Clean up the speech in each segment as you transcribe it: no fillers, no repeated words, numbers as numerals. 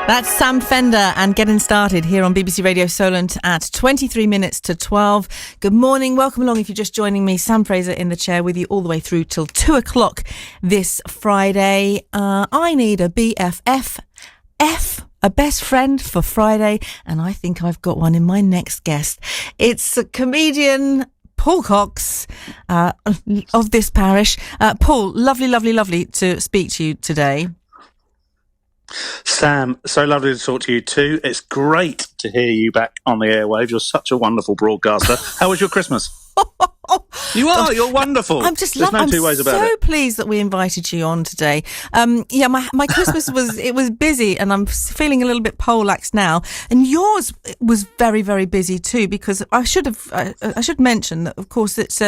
That's Sam Fender and Getting Started here on BBC Radio Solent at 23 minutes to 12. Good morning. Welcome along if you're just joining me. Sam Fraser in the chair with you all the way through till 2 o'clock this Friday. I need a BFF, a best friend for Friday, and I think I've got one in my next guest. It's a comedian, Paul Cox, of this parish. Paul, lovely to speak to you today. Sam, so lovely to talk to you too. It's great to hear you back on the airwaves. You're such a wonderful broadcaster. How was your Christmas? You're wonderful. I'm just There's no two ways about it. I'm so pleased that we invited you on today. My Christmas was busy, and I'm feeling a little bit poleaxed now. And yours was very, very busy too, because I should mention that, of course, it's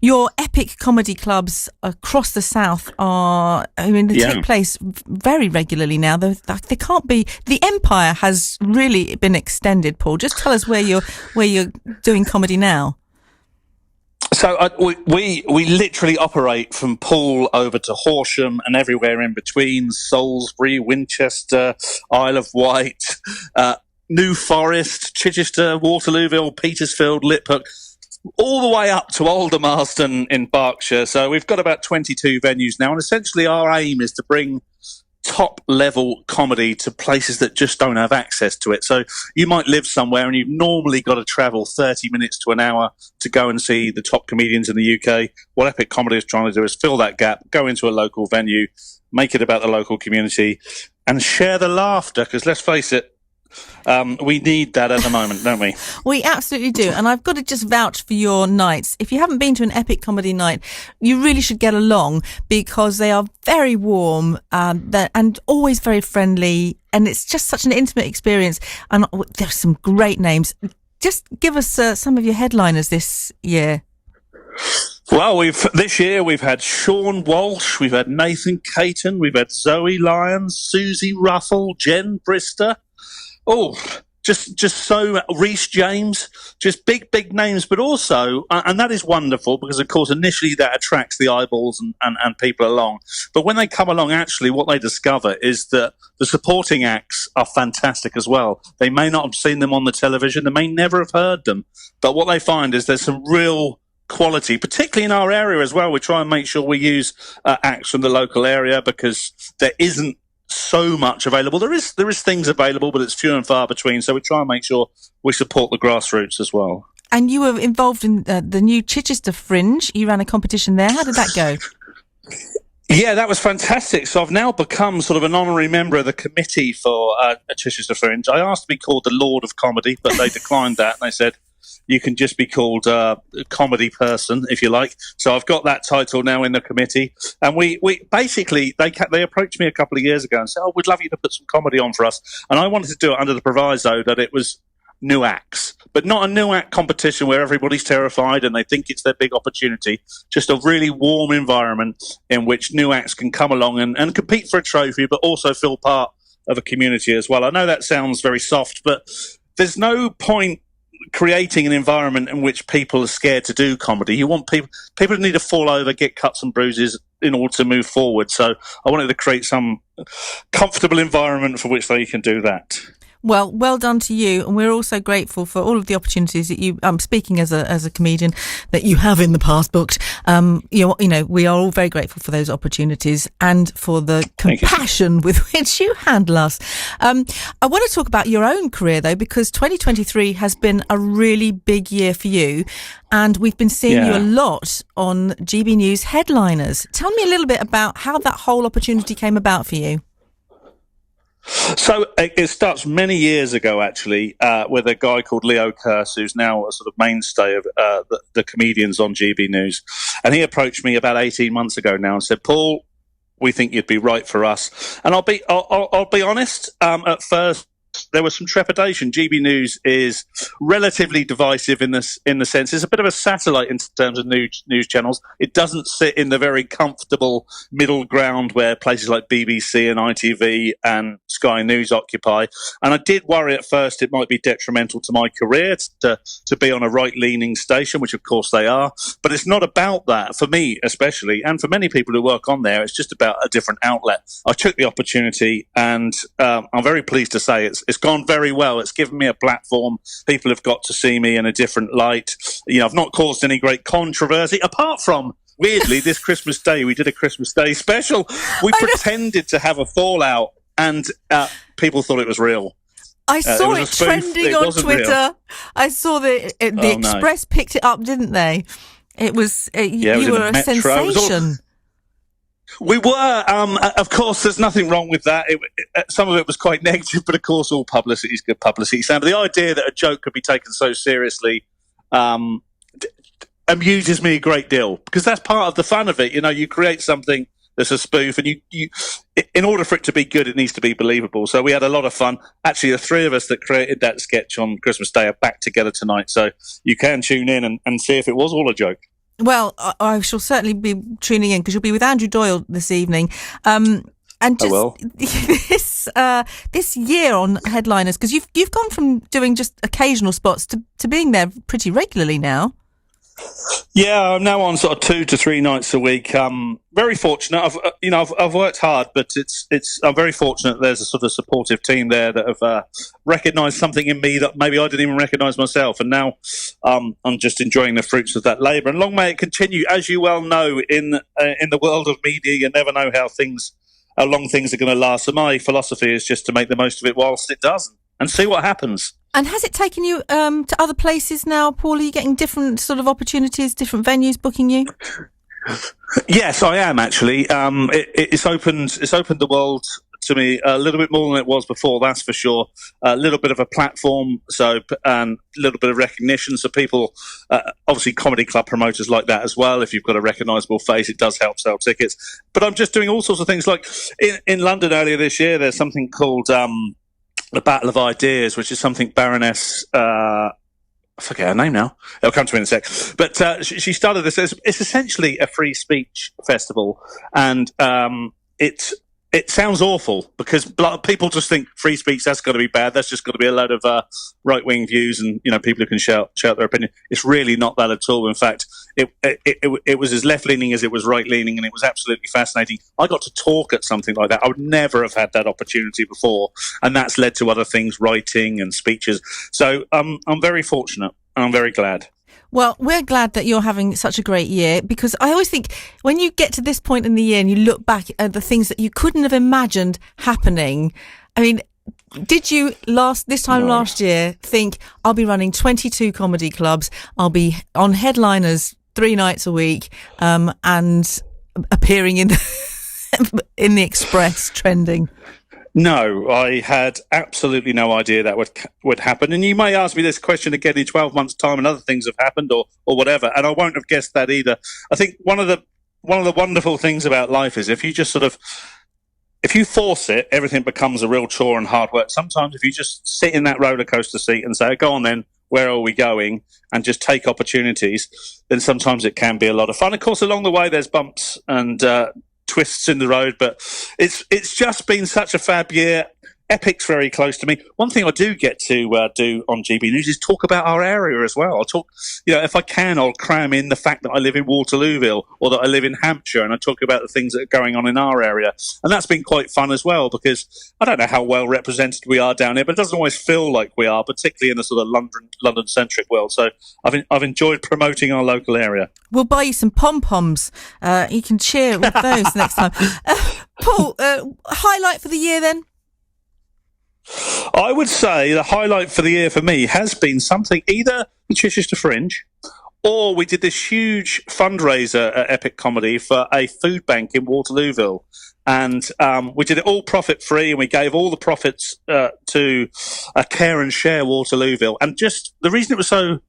your epic comedy clubs across the south they take place very regularly now. They can't be. The empire has really been extended. Paul, just tell us where you're doing comedy now. So we literally operate from Poole over to Horsham and everywhere in between, Salisbury, Winchester, Isle of Wight, New Forest, Chichester, Waterlooville, Petersfield, Liphook, all the way up to Aldermaston in Berkshire. So we've got about 22 venues now, and essentially our aim is to bring top-level comedy to places that just don't have access to it. So you might live somewhere and you've normally got to travel 30 minutes to an hour to go and see the top comedians in the UK. What Epic Comedy is trying to do is fill that gap, go into a local venue, make it about the local community, and share the laughter, because let's face it, we need that at the moment, don't we? We absolutely do. And I've got to just vouch for your nights. If you haven't been to an epic comedy night, you really should get along, because they are very warm and always very friendly. And it's just such an intimate experience. And there's some great names. Just give us some of your headliners this year. Well, this year we've had Sean Walsh, we've had Nathan Caton, we've had Zoe Lyons, Susie Ruffle, Jen Brister. Oh, just so Rhys James, just big names, but also, and that is wonderful, because of course initially that attracts the eyeballs and people along. But when they come along, actually what they discover is that the supporting acts are fantastic as well. They may not have seen them on the television, they may never have heard them, but what they find is there's some real quality, particularly in our area as well. We try and make sure we use acts from the local area, because there isn't so much available. There is things available, but it's few and far between. So we try and make sure we support the grassroots as well. And you were involved in the new Chichester Fringe. You ran a competition there. How did that go? Yeah, that was fantastic. So I've now become sort of an honorary member of the committee for Chichester Fringe. I asked to be called the Lord of Comedy, but they declined that, and they said, you can just be called a comedy person, if you like. So I've got that title now in the committee. And we basically, they approached me a couple of years ago and said, we'd love you to put some comedy on for us. And I wanted to do it under the proviso that it was new acts, but not a new act competition where everybody's terrified and they think it's their big opportunity. Just a really warm environment in which new acts can come along and compete for a trophy, but also feel part of a community as well. I know that sounds very soft, but there's no point creating an environment in which people are scared to do comedy. You want people to need to fall over, get cuts and bruises in order to move forward. So I wanted to create some comfortable environment for which they can do that. Well done to you, and we're also grateful for all of the opportunities that you, speaking as a comedian, that you have in the past booked. We are all very grateful for those opportunities and for the compassion with which you handle us. I want to talk about your own career though, because 2023 has been a really big year for you, and we've been seeing you a lot on GB News headliners. Tell me a little bit about how that whole opportunity came about for you. So it starts many years ago, actually, with a guy called Leo Kearse, who's now a sort of mainstay of the comedians on GB News. And he approached me about 18 months ago now and said, Paul, we think you'd be right for us. And I'll be honest, at first there was some trepidation. GB News is relatively divisive in the sense it's a bit of a satellite in terms of news channels. It doesn't sit in the very comfortable middle ground where places like BBC and ITV and Sky News occupy. And I did worry at first it might be detrimental to my career to be on a right-leaning station, which of course they are. But it's not about that, for me especially, and for many people who work on there. It's just about a different outlet. I took the opportunity, and I'm very pleased to say it's gone very well. It's given me a platform. People have got to see me in a different light. I've not caused any great controversy, apart from, weirdly, this Christmas Day, we did a Christmas Day special. We pretended to have a fallout, and people thought it was real. I saw it trending on Twitter. Real. I saw the Express picked it up, didn't they? It was you were a sensation. We were. Of course, there's nothing wrong with that. Some of it was quite negative, but of course, all publicity is good publicity. Sam, but the idea that a joke could be taken so seriously amuses me a great deal, because that's part of the fun of it. You create something that's a spoof, and you in order for it to be good, it needs to be believable. So we had a lot of fun. Actually, the three of us that created that sketch on Christmas Day are back together tonight, so you can tune in and see if it was all a joke. Well, I shall certainly be tuning in, because you'll be with Andrew Doyle this evening. And just this year on Headliners, because you've gone from doing just occasional spots to being there pretty regularly now. Yeah, I'm now on sort of 2 to 3 nights a week. Very fortunate. I've worked hard, but I'm very fortunate. There's a sort of supportive team there that have recognised something in me that maybe I didn't even recognise myself, and now I'm just enjoying the fruits of that labour. And long may it continue. As you well know, in the world of media, you never know how long things are going to last. So my philosophy is just to make the most of it whilst it does, and see what happens. And has it taken you to other places now, Paul? Are you getting different sort of opportunities, different venues booking you? Yes, I am actually. It's opened the world to me a little bit more than it was before. That's for sure. A little bit of a platform, and a little bit of recognition. So people, obviously, comedy club promoters like that as well. If you've got a recognisable face, it does help sell tickets. But I'm just doing all sorts of things. Like in London earlier this year, there's something called the Battle of Ideas, which is something Baroness, I forget her name now. It'll come to me in a sec. But she started this. It's essentially a free speech festival, and it sounds awful, because people just think free speech, that's got to be bad. That's just got to be a load of right-wing views and people who can shout their opinion. It's really not that at all. In fact, it was as left-leaning as it was right-leaning, and it was absolutely fascinating. I got to talk at something like that. I would never have had that opportunity before, and that's led to other things, writing and speeches. So I'm very fortunate, and I'm very glad. Well, we're glad that you're having such a great year, because I always think when you get to this point in the year and you look back at the things that you couldn't have imagined happening, I mean, did you last year think, I'll be running 22 comedy clubs, I'll be on Headliners 3 nights a week, and appearing in the Express trending? No, I had absolutely no idea that would happen. And you may ask me this question again in 12 months' time, and other things have happened or whatever, and I won't have guessed that either. I think one of the wonderful things about life is if you force it, everything becomes a real chore and hard work. Sometimes if you just sit in that roller coaster seat and say, go on then, where are we going? And just take opportunities, then sometimes it can be a lot of fun. Of course, along the way, there's bumps and twists in the road, but it's just been such a fab year. Epic's very close to me. One thing I do get to do on GB News is talk about our area as well. I'll talk, if I can, I'll cram in the fact that I live in Waterlooville or that I live in Hampshire, and I talk about the things that are going on in our area. And that's been quite fun as well, because I don't know how well represented we are down here, but it doesn't always feel like we are, particularly in the sort of London-centric world. So I've enjoyed promoting our local area. We'll buy you some pom-poms. You can cheer with those next time. Paul, highlight for the year then? I would say the highlight for the year for me has been something, either the Chichester Fringe, or we did this huge fundraiser at Epic Comedy for a food bank in Waterlooville. And we did it all profit-free, and we gave all the profits to Care and Share Waterlooville. And just the reason it was so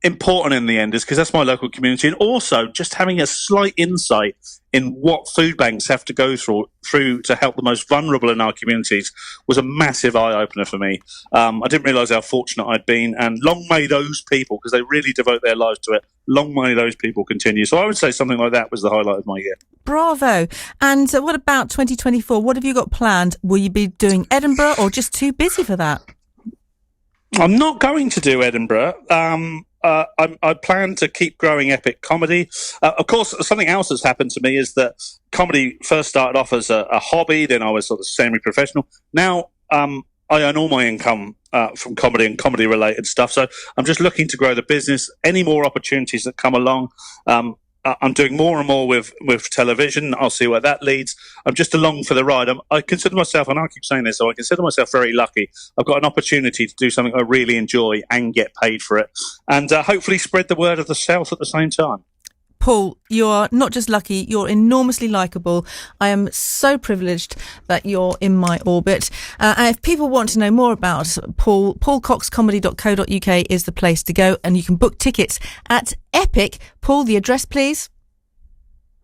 important in the end is because that's my local community, and also just having a slight insight in what food banks have to go through to help the most vulnerable in our communities was a massive eye-opener for me. I didn't realise how fortunate I'd been, and long may those people, because they really devote their lives to it, long may those people continue. So I would say something like that was the highlight of my year. Bravo. And what about 2024? What have you got planned? Will you be doing Edinburgh or just too busy for that? I'm not going to do Edinburgh. I plan to keep growing Epic Comedy. Of course, something else that's happened to me is that comedy first started off as a hobby, then I was sort of semi-professional. Now I earn all my income from comedy and comedy-related stuff. So I'm just looking to grow the business. Any more opportunities that come along, I'm doing more and more with television. I'll see where that leads. I'm just along for the ride. I consider myself, and I keep saying this, so I consider myself very lucky. I've got an opportunity to do something I really enjoy and get paid for it, and hopefully spread the word of the South at the same time. Paul, you are not just lucky, you're enormously likeable. I am so privileged that you're in my orbit. And if people want to know more about Paul, paulcoxcomedy.co.uk is the place to go, and you can book tickets at Epic. Paul, the address, please.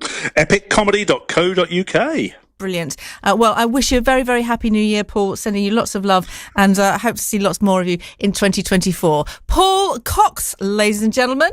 epiccomedy.co.uk. Brilliant. Well, I wish you a very, very happy new year, Paul. Sending you lots of love, and I hope to see lots more of you in 2024. Paul Cox, ladies and gentlemen.